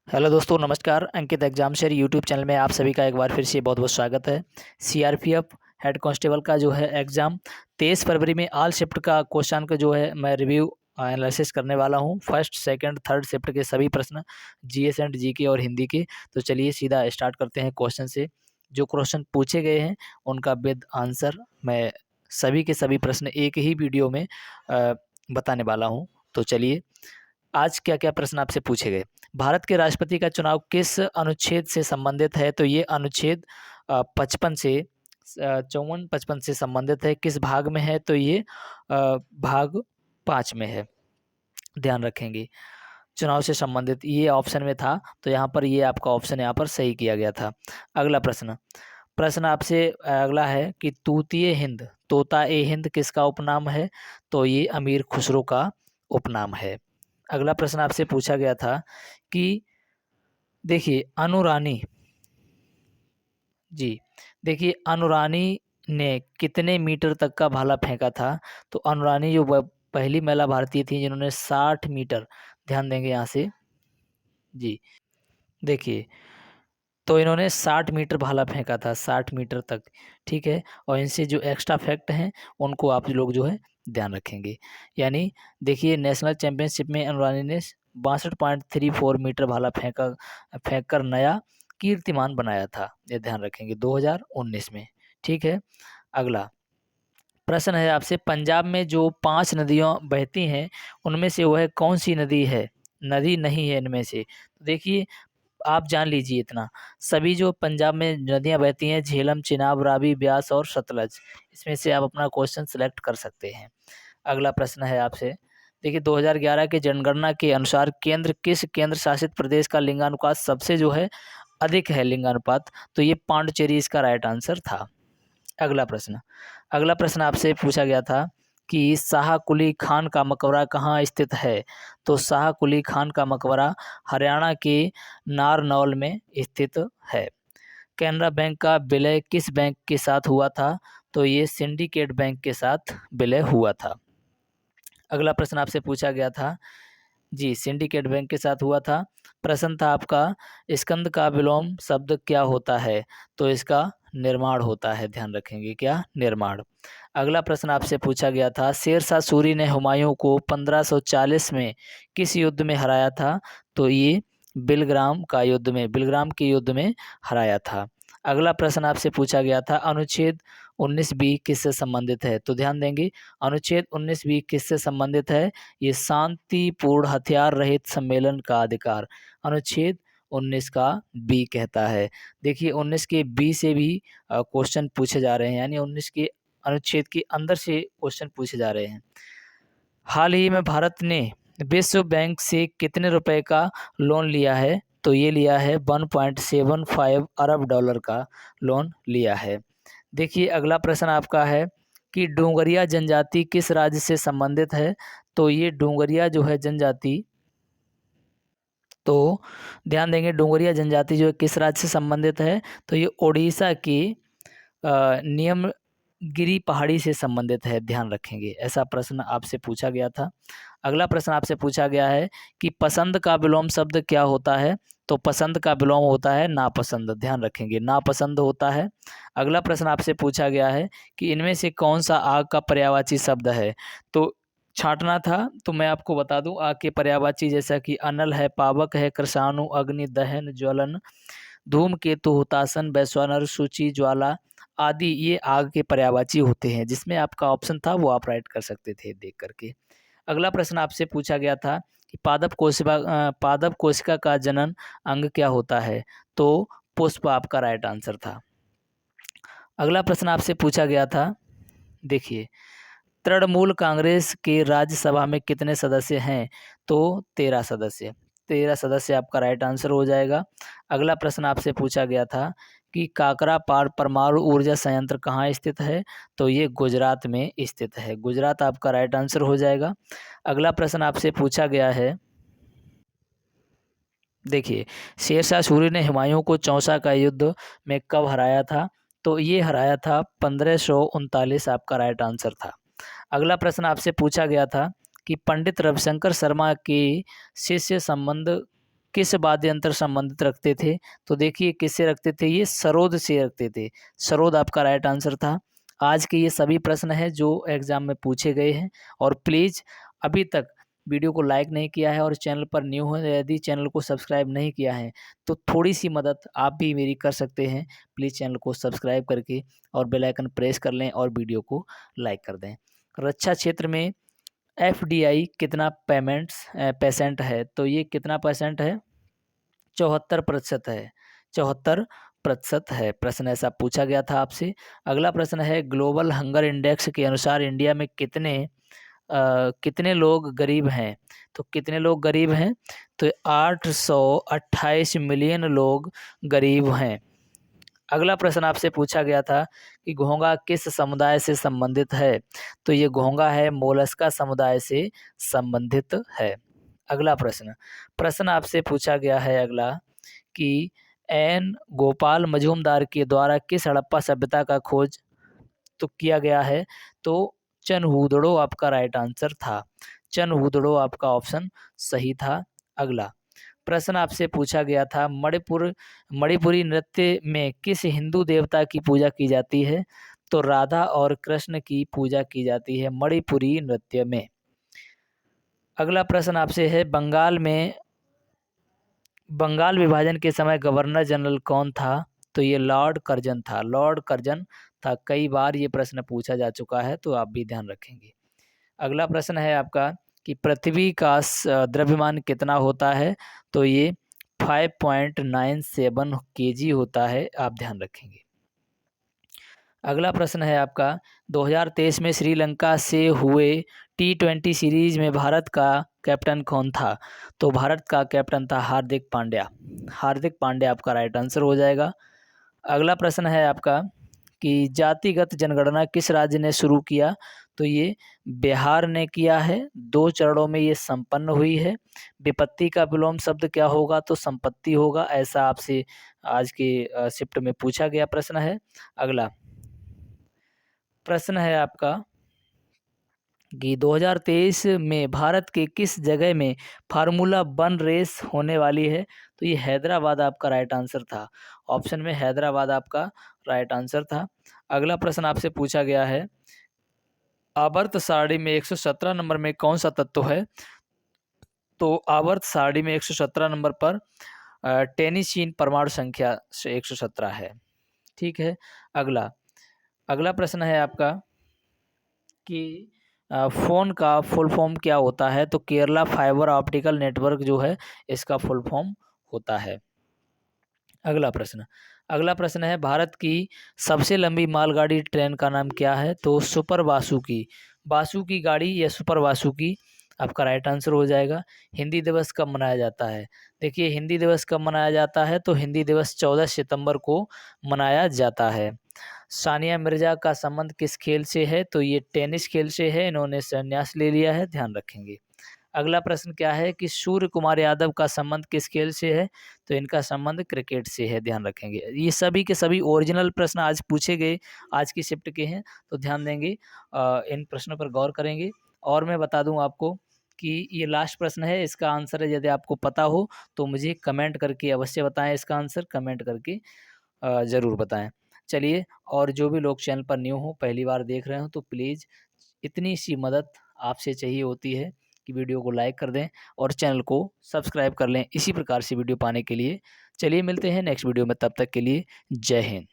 Hello दोस्तों, नमस्कार। अंकित exam share YouTube channel में आप सभी का एक बार फिर से बहुत बहुत स्वागत है। सीआरपीएफ हेड कांस्टेबल का जो है एग्ज़ाम 23 फरवरी में ऑल शिफ्ट का क्वेश्चन का जो है मैं रिव्यू एनालिसिस करने वाला हूं। फर्स्ट सेकंड थर्ड शिफ्ट के सभी प्रश्न जीएस एंड जीके और हिंदी के। तो चलिए सीधा स्टार्ट करते हैं क्वेश्चन से। जो क्वेश्चन पूछे गए हैं उनका विद आंसर मैं सभी के सभी प्रश्न एक ही वीडियो में बताने वाला हूँ। तो चलिए, आज क्या क्या प्रश्न आपसे पूछे गए। भारत के राष्ट्रपति का चुनाव किस अनुच्छेद से संबंधित है? तो ये अनुच्छेद 55 से 54-55 से संबंधित है। किस भाग में है? तो ये भाग 5 में है। ध्यान रखेंगे, चुनाव से संबंधित ये ऑप्शन में था, तो यहाँ पर ये आपका ऑप्शन यहाँ पर सही किया गया था। अगला प्रश्न प्रश्न आपसे अगला है कि तूतीय हिंद, तोता ए हिंद किसका उपनाम है? तो ये अमीर खुसरो का उपनाम है। अगला प्रश्न आपसे पूछा गया था कि देखिए अनुरानी जी, देखिए अनुरानी ने कितने मीटर तक का भाला फेंका था? तो अनुरानी जो पहली महिला भारतीय थी जिन्होंने 60 मीटर, ध्यान देंगे यहाँ से जी, देखिए तो इन्होंने 60 मीटर भाला फेंका था, 60 मीटर तक, ठीक है। और इनसे जो एक्स्ट्रा फैक्ट हैं उनको आप लोग जो है ध्यान रखेंगे। यानी देखिए नेशनल चैंपियनशिप में अनुरानी ने 62.34 मीटर भाला फेंक कर नया कीर्तिमान बनाया था। ये ध्यान रखेंगे 2019 में, ठीक है। अगला प्रश्न है आपसे, पंजाब में जो 5 नदियाँ बहती हैं उनमें से वह कौन सी नदी है? नदी नहीं है इनमें से। तो देखिए, आप जान लीजिए इतना, सभी जो पंजाब में नदियाँ बहती हैं झेलम, चिनाब, रावी, ब्यास और सतलज, इसमें से आप अपना क्वेश्चन सेलेक्ट कर सकते हैं। अगला प्रश्न है आपसे, देखिए 2011 के जनगणना के अनुसार किस केंद्र शासित प्रदेश का लिंगानुपात सबसे जो है अधिक है लिंगानुपात? तो ये पांडिचेरी इसका राइट आंसर था। अगला प्रश्न आपसे पूछा गया था कि शाह कुली खान का मकबरा कहाँ स्थित है? तो शाह कुली खान का मकबरा हरियाणा के नारनौल में स्थित है। कैनरा बैंक का विलय किस बैंक के साथ हुआ था? तो ये सिंडिकेट बैंक के साथ विलय हुआ था। अगला प्रश्न आपसे पूछा गया था जी, सिंडिकेट बैंक के साथ हुआ था। प्रश्न था आपका, स्कंद का विलोम शब्द क्या होता है? तो इसका निर्माण होता है। ध्यान रखेंगे, क्या? निर्माण। अगला प्रश्न आपसे पूछा गया था, शेरशाह सूरी ने हुमायूं को 1540 में किस युद्ध में हराया था? तो ये बिलग्राम के युद्ध में हराया था। अगला प्रश्न आपसे पूछा गया था, अनुच्छेद 19 बी किससे संबंधित है? तो ध्यान देंगे, अनुच्छेद 19 बी किससे संबंधित है? ये शांतिपूर्ण हथियार रहित सम्मेलन का अधिकार अनुच्छेद 19 का बी कहता है। देखिए 19 के बी से भी क्वेश्चन पूछे जा रहे हैं, यानी 19 के अनुच्छेद के अंदर से क्वेश्चन पूछे जा रहे हैं। हाल ही में भारत ने विश्व बैंक से कितने रुपए का लोन लिया है? तो ये लिया है 1.75 अरब डॉलर का लोन लिया है। देखिए अगला प्रश्न आपका है कि डोंगरिया जनजाति किस राज्य से संबंधित है? तो ये डोंगरिया जो है जनजाति, तो ध्यान देंगे डोंगरिया जनजाति जो है किस राज्य से संबंधित है? तो ये ओडिशा की नियमगिरी पहाड़ी से संबंधित है। ध्यान रखेंगे, ऐसा प्रश्न आपसे पूछा गया था। अगला प्रश्न आपसे पूछा गया है कि पसंद का विलोम शब्द क्या होता है? तो पसंद का विलोम होता है नापसंद। ध्यान रखेंगे, नापसंद होता है। अगला प्रश्न आपसे पूछा गया है कि इनमें से कौन सा आग का पर्यायवाची शब्द है? तो छांटना था, तो मैं आपको बता दूं आग के पर्यायवाची जैसा कि अनल है, पावक है, कृषाणु, अग्नि, दहन, ज्वलन, धूमकेतु, हुतासन, वैश्वानर, सूची, ज्वाला आदि ये आग के पर्यायवाची होते हैं। जिसमें आपका ऑप्शन था वो आप राइट कर सकते थे देख करके। अगला प्रश्न आपसे पूछा गया था कि पादप कोशिका का जनन अंग क्या होता है? तो पुष्प आपका राइट आंसर था। अगला प्रश्न आपसे पूछा गया था, देखिए तृणमूल कांग्रेस के राज्यसभा में कितने सदस्य हैं? तो 13 सदस्य। 13 सदस्य आपका राइट आंसर हो जाएगा। अगला प्रश्न आपसे पूछा गया था कि काकरा पार परमाणु ऊर्जा संयंत्र कहाँ स्थित है? तो ये गुजरात में स्थित है। गुजरात आपका राइट आंसर हो जाएगा। अगला प्रश्न आपसे पूछा गया है, देखिए शेरशाह सूरी ने हुमायूं को चौसा का युद्ध में कब हराया था? तो ये हराया था 1539, आपका राइट आंसर था। अगला प्रश्न आपसे पूछा गया था कि पंडित रविशंकर शर्मा के शिष्य संबंध किस वाद्य यंत्र संबंधित रखते थे? तो देखिए किससे रखते थे, ये सरोद से रखते थे। सरोद आपका राइट आंसर था। आज के ये सभी प्रश्न हैं जो एग्जाम में पूछे गए हैं। और प्लीज़ अभी तक वीडियो को लाइक नहीं किया है और चैनल पर न्यू हो, यदि चैनल को सब्सक्राइब नहीं किया है तो थोड़ी सी मदद आप भी मेरी कर सकते हैं। प्लीज़ चैनल को सब्सक्राइब करके और बेल आइकन प्रेस कर लें और वीडियो को लाइक कर दें। रक्षा क्षेत्र में एफडीआई कितना परसेंट है? तो ये कितना परसेंट है? 74% है। 74% है। प्रश्न ऐसा पूछा गया था आपसे। अगला प्रश्न है, ग्लोबल हंगर इंडेक्स के अनुसार इंडिया में कितने लोग गरीब हैं? तो कितने लोग गरीब हैं? तो 828 मिलियन लोग गरीब हैं। अगला प्रश्न आपसे पूछा गया था कि घोंघा किस समुदाय से संबंधित है? तो ये घोंघा है मोलस्का समुदाय से संबंधित है। अगला प्रश्न आपसे पूछा गया है अगला कि एन गोपाल मजूमदार के द्वारा किस हड़प्पा सभ्यता का खोज तो किया गया है? तो चनहूदड़ो आपका राइट आंसर था। चनहूदड़ो आपका ऑप्शन सही था। अगला प्रश्न आपसे पूछा गया था, मणिपुरी नृत्य में किस हिंदू देवता की पूजा की जाती है? तो राधा और कृष्ण की पूजा की जाती है मणिपुरी नृत्य में। अगला प्रश्न आपसे है, बंगाल विभाजन के समय गवर्नर जनरल कौन था? तो ये लॉर्ड कर्जन था। लॉर्ड कर्जन था। कई बार ये प्रश्न पूछा जा चुका है तो आप भी ध्यान रखेंगे। अगला प्रश्न है आपका कि पृथ्वी का द्रव्यमान कितना होता है? तो ये 5.97 kg होता है। आप ध्यान रखेंगे। अगला प्रश्न है आपका 2023 में श्रीलंका से हुए T20 सीरीज में भारत का कैप्टन कौन था? तो भारत का कैप्टन था हार्दिक पांड्या। हार्दिक पांड्या आपका राइट आंसर हो जाएगा। अगला प्रश्न है आपका कि जातिगत जनगणना किस राज्य ने शुरू किया? तो ये बिहार ने किया है। 2 चरणों में ये संपन्न हुई है। विपत्ति का विलोम शब्द क्या होगा? तो संपत्ति होगा। ऐसा आपसे आज के शिफ्ट में पूछा गया प्रश्न है। अगला प्रश्न है आपका कि 2023 में भारत के किस जगह में फार्मूला 1 रेस होने वाली है? तो ये हैदराबाद आपका राइट आंसर था। ऑप्शन में हैदराबाद आपका राइट आंसर था। अगला प्रश्न आपसे पूछा गया है, आवर्त सारणी में 117 नंबर में कौन सा तत्व है? तो आवर्त सारणी में 117 नंबर पर टेनिसीन परमाणु संख्या 117 है। ठीक है। अगला प्रश्न है आपका कि फ़ोन का फुल फॉर्म क्या होता है? तो केरला फाइबर ऑप्टिकल नेटवर्क जो है इसका फुल फॉर्म होता है। अगला प्रश्न है, भारत की सबसे लंबी मालगाड़ी ट्रेन का नाम क्या है? तो सुपर वासुकी। वासुकी गाड़ी या सुपर वासुकी आपका राइट आंसर हो जाएगा। हिंदी दिवस कब मनाया जाता है? देखिए हिंदी दिवस कब मनाया जाता है? तो हिंदी दिवस 14 सितंबर को मनाया जाता है। सानिया मिर्जा का संबंध किस खेल से है? तो ये टेनिस खेल से है। इन्होंने संन्यास ले लिया है। ध्यान रखेंगे। अगला प्रश्न क्या है कि सूर्य कुमार यादव का संबंध किस खेल से है? तो इनका संबंध क्रिकेट से है। ध्यान रखेंगे। ये सभी के सभी ओरिजिनल प्रश्न आज पूछे गए, आज की शिफ्ट के हैं, तो ध्यान देंगे, इन प्रश्नों पर गौर करेंगे। और मैं बता दूं आपको कि ये लास्ट प्रश्न है, इसका आंसर यदि आपको पता हो तो मुझे कमेंट करके अवश्य बताएं। इसका आंसर कमेंट करके ज़रूर बताएं। चलिए, और जो भी लोग चैनल पर न्यू हो, पहली बार देख रहे हो, तो प्लीज़ इतनी सी मदद आपसे चाहिए होती है कि वीडियो को लाइक कर दें और चैनल को सब्सक्राइब कर लें इसी प्रकार से वीडियो पाने के लिए। चलिए मिलते हैं नेक्स्ट वीडियो में, तब तक के लिए जय हिंद।